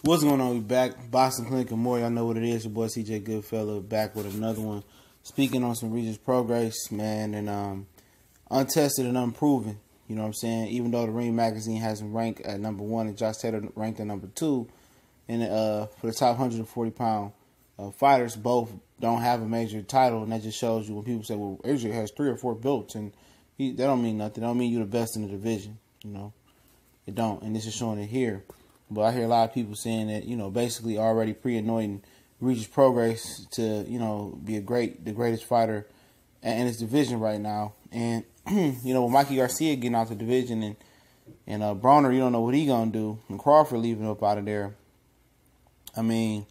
What's going on? We back. Boston Clinic and more. Y'all know what it is. Your boy CJ Goodfellow back with another one. Speaking on some Regis Prograis, man, and untested and unproven. You know what I'm saying? Even though the Ring Magazine has him ranked at number 1 and Josh Taylor ranked at number 2, and for the top 140-pound fighters, both don't have a major title, and that just shows you when people say, well, AJ has 3 or 4 belts, and that don't mean nothing. That don't mean you're the best in the division. You know, it don't, and this is showing it here. But I hear a lot of people saying that, you know, basically already pre-anointing Regis Prograis to, you know, be the greatest fighter in his division right now. And, you know, with Mikey Garcia getting out the division and Broner, you don't know what he going to do, and Crawford leaving up out of there. I mean,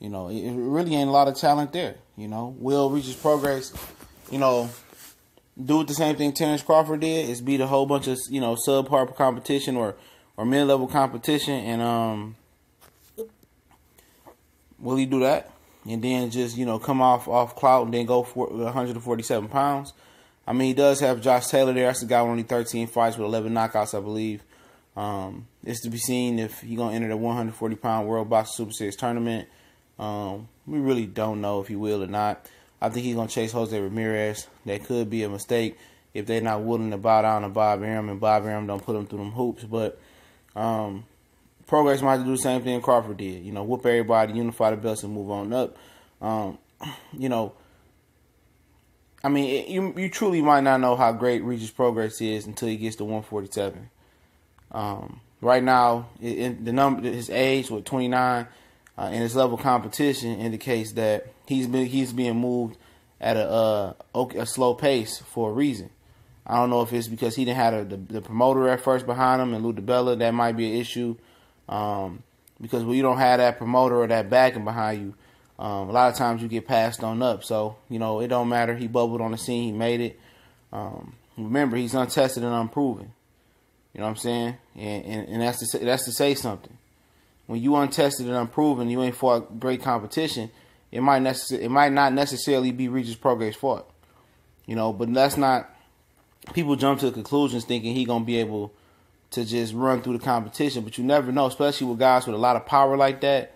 you know, it really ain't a lot of talent there, you know. Will Regis Prograis, you know, do the same thing Terrence Crawford did, is beat a whole bunch of, you know, subpar competition or mid-level competition, and will he do that? And then just, you know, come off clout and then go for 147 pounds? I mean, he does have Josh Taylor there. That's the guy with only 13 fights with 11 knockouts, I believe. It's to be seen if he's going to enter the 140-pound World Boxing Super Series tournament. We really don't know if he will or not. I think he's going to chase Jose Ramirez. That could be a mistake if they're not willing to bow down to Bob Arum, and Bob Arum don't put him through them hoops. But Prograis might have to do the same thing Crawford did. You know, whoop everybody, unify the belts, and move on up. You know, I mean, you truly might not know how great Regis Prograis is until he gets to 147. Right now, his age, with 29, and his level of competition indicates that he's being moved at a slow pace for a reason. I don't know if it's because he didn't have the promoter at first behind him and Lou DiBella. That might be an issue. Because when you don't have that promoter or that backing behind you, a lot of times you get passed on up. So, you know, it don't matter. He bubbled on the scene. He made it. Remember, he's untested and unproven. You know what I'm saying? And that's to say something. When you untested and unproven, you ain't fought great competition, it might not necessarily be Regis Prograis' fault. You know, but that's not... People jump to conclusions thinking he going to be able to just run through the competition, but you never know, especially with guys with a lot of power like that.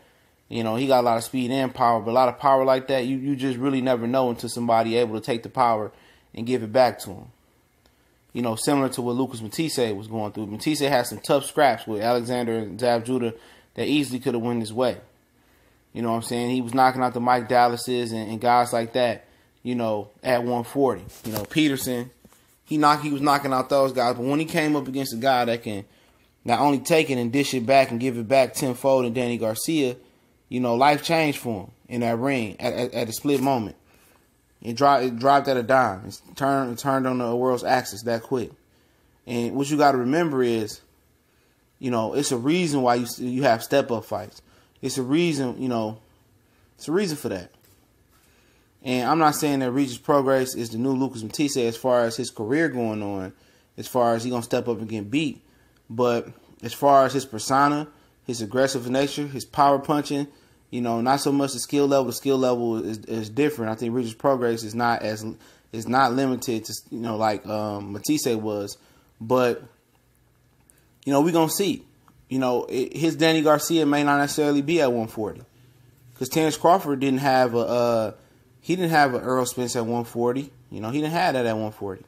You know, he got a lot of speed and power, but a lot of power like that, you just really never know until somebody able to take the power and give it back to him. You know, similar to what Lucas Matisse was going through. Matisse had some tough scraps with Alexander and Zab Judah that easily could have went his way. You know what I'm saying? He was knocking out the Mike Dallases and guys like that, you know, at 140. You know, Peterson... He was knocking out those guys, but when he came up against a guy that can not only take it and dish it back and give it back tenfold, and Danny Garcia, you know, life changed for him in that ring at a split moment. It dropped at a dime. It turned on the world's axis that quick. And what you got to remember is, you know, it's a reason why you have step-up fights. It's a reason, you know, it's a reason for that. And I'm not saying that Regis Prograis is the new Lucas Matisse as far as his career going on, as far as he going to step up and get beat. But as far as his persona, his aggressive nature, his power punching, you know, not so much the skill level. The skill level is different. I think Regis Prograis is not limited to, you know, like Matisse was. But, you know, we're going to see. You know, his Danny Garcia may not necessarily be at 140. Because Terrence Crawford didn't have an Earl Spence at 140. You know, he didn't have that at 140.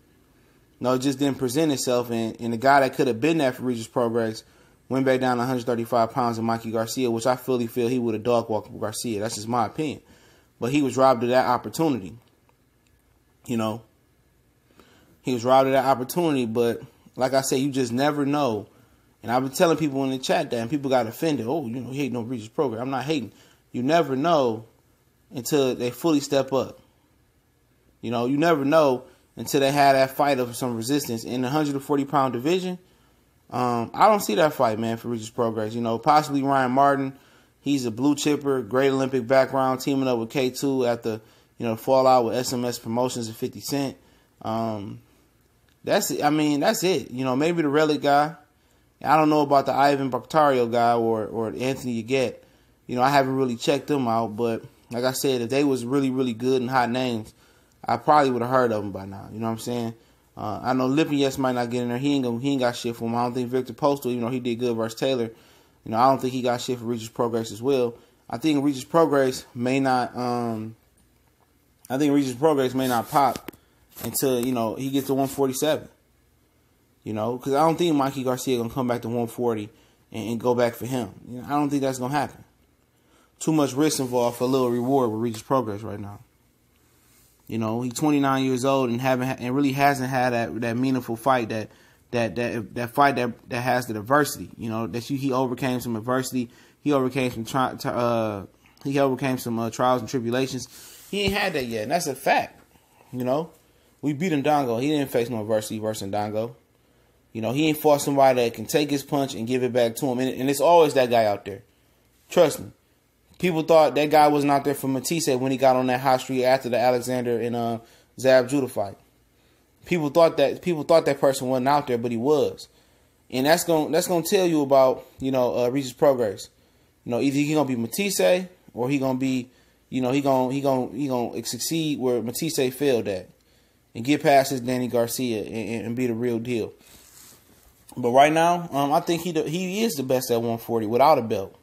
No, it just didn't present itself. And the guy that could have been there for Regis Prograis went back down to 135 pounds of Mikey Garcia, which I fully feel he would have dog walked Garcia. That's just my opinion. But he was robbed of that opportunity. You know, he was robbed of that opportunity. But like I said, you just never know. And I've been telling people in the chat that, and people got offended. Oh, you know, he hating on Regis Prograis. I'm not hating. You never know until they fully step up. You know, you never know until they have that fight of some resistance. In the 140-pound division, I don't see that fight, man, for Regis Prograis. You know, possibly Ryan Martin. He's a blue chipper, great Olympic background, teaming up with K2 after, you know, fallout with SMS Promotions and 50 Cent. That's it. You know, maybe the Relic guy. I don't know about the Ivan Bactario guy or Anthony Yaget. You know, I haven't really checked them out, but like I said, if they was really, really good and hot names, I probably would have heard of them by now. You know what I'm saying? I know Lipinets might not get in there. He ain't got shit for him. I don't think Victor Postal, even though he did good versus Taylor, You know, I don't think he got shit for Regis Prograis as well. I think Regis Prograis may not. I think Regis Prograis may not pop until, you know, he gets to 147. You know, because I don't think Mikey Garcia gonna come back to 140 and go back for him. You know, I don't think that's gonna happen. Too much risk involved for a little reward with Regis Prograis right now. You know, he's 29 years old and really hasn't had that meaningful fight that fight that has the adversity. You know, he overcame some adversity. He overcame some trials and tribulations. He ain't had that yet, and that's a fact. You know, we beat Ndongo. He didn't face no adversity versus Ndongo. You know, he ain't fought somebody that can take his punch and give it back to him. And it's always that guy out there. Trust me. People thought that guy wasn't out there for Matisse when he got on that hot streak after the Alexander and Zab Judah fight. People thought that person wasn't out there, but he was. And that's gonna tell you about, you know, Regis Prograis. You know, either he gonna be Matisse or he gonna be, you know, he gonna succeed where Matisse failed at and get past his Danny Garcia and be the real deal. But right now, I think he is the best at 140 without a belt.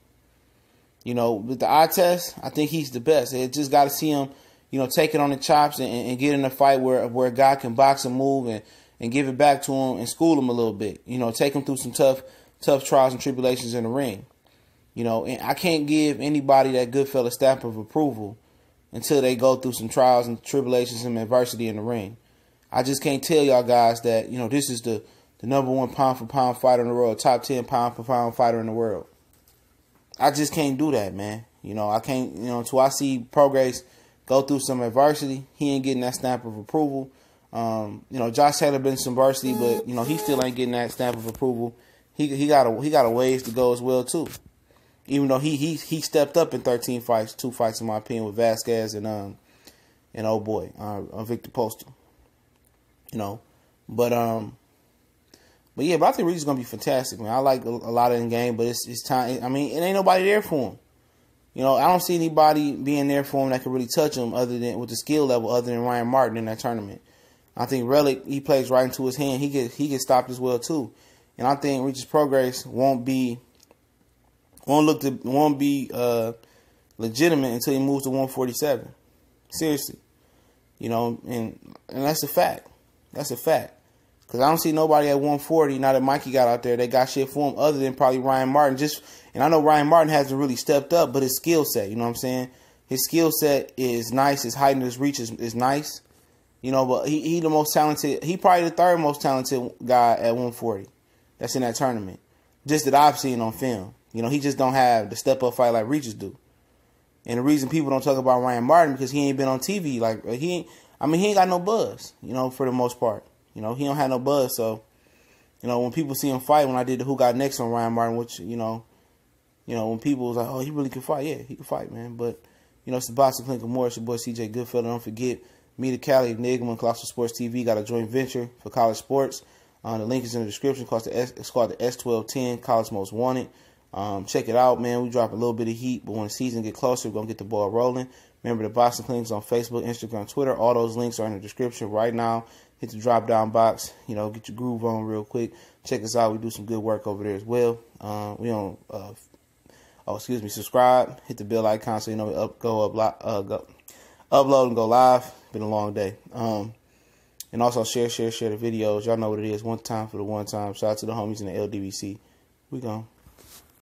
You know, with the eye test, I think he's the best. It just got to see him, you know, take it on the chops and get in a fight where a guy can box and move and give it back to him and school him a little bit. You know, take him through some tough trials and tribulations in the ring. You know, and I can't give anybody that Goodfella stamp of approval until they go through some trials and tribulations and adversity in the ring. I just can't tell y'all guys that, you know, this is the number 1 pound-for-pound fighter in the world, top 10 pound-for-pound fighter in the world. I just can't do that, man. You know, I can't, you know, until I see Prograis go through some adversity, he ain't getting that stamp of approval. You know, Josh Taylor been some adversity, but, you know, he still ain't getting that stamp of approval. He got a ways to go as well, too. Even though he stepped up in 13 fights, 2 fights in my opinion, with Vasquez and old boy, Victor Postal. You know, but yeah, but I think Regis is gonna be fantastic, man. I like a lot of the game, but it's time. I mean, it ain't nobody there for him. You know, I don't see anybody being there for him that can really touch him other than with the skill level, other than Ryan Martin in that tournament. I think Relic, he plays right into his hand. He gets stopped as well too, and I think Regis Prograis won't be legitimate until he moves to 147. Seriously, you know, and that's a fact. That's a fact. Because I don't see nobody at 140, now that Mikey got out there, they got shit for him other than probably Ryan Martin. And I know Ryan Martin hasn't really stepped up, but his skill set, you know what I'm saying? His skill set is nice. His height and his reach is nice. You know, but he the most talented. He probably the 3rd most talented guy at 140 that's in that tournament. Just that I've seen on film. You know, he just don't have the step-up fight like Regis do. And the reason people don't talk about Ryan Martin because he ain't been on TV. Like, he ain't got no buzz, you know, for the most part. You know, he don't have no buzz, so, you know, when people see him fight, when I did the Who Got Next on Ryan Martin, which, you know, when people was like, oh, he really can fight. Yeah, he can fight, man. But, you know, it's the Boxing Clinic of More. It's your boy CJ Goodfellow. Don't forget, me, the Cali, Enigma, and Colossal Sports TV got a joint venture for college sports. The link is in the description. It's called the S1210, College Most Wanted. Check it out, man. We drop a little bit of heat, but when the season get closer, we're going to get the ball rolling. Remember, the Boxing Clinic's on Facebook, Instagram, Twitter. All those links are in the description right now. Hit the drop-down box. You know, get your groove on real quick. Check us out. We do some good work over there as well. We on, subscribe. Hit the bell icon so you know we upload and go live. Been a long day. And also share the videos. Y'all know what it is. One time for the one time. Shout out to the homies in the LDBC. We gone.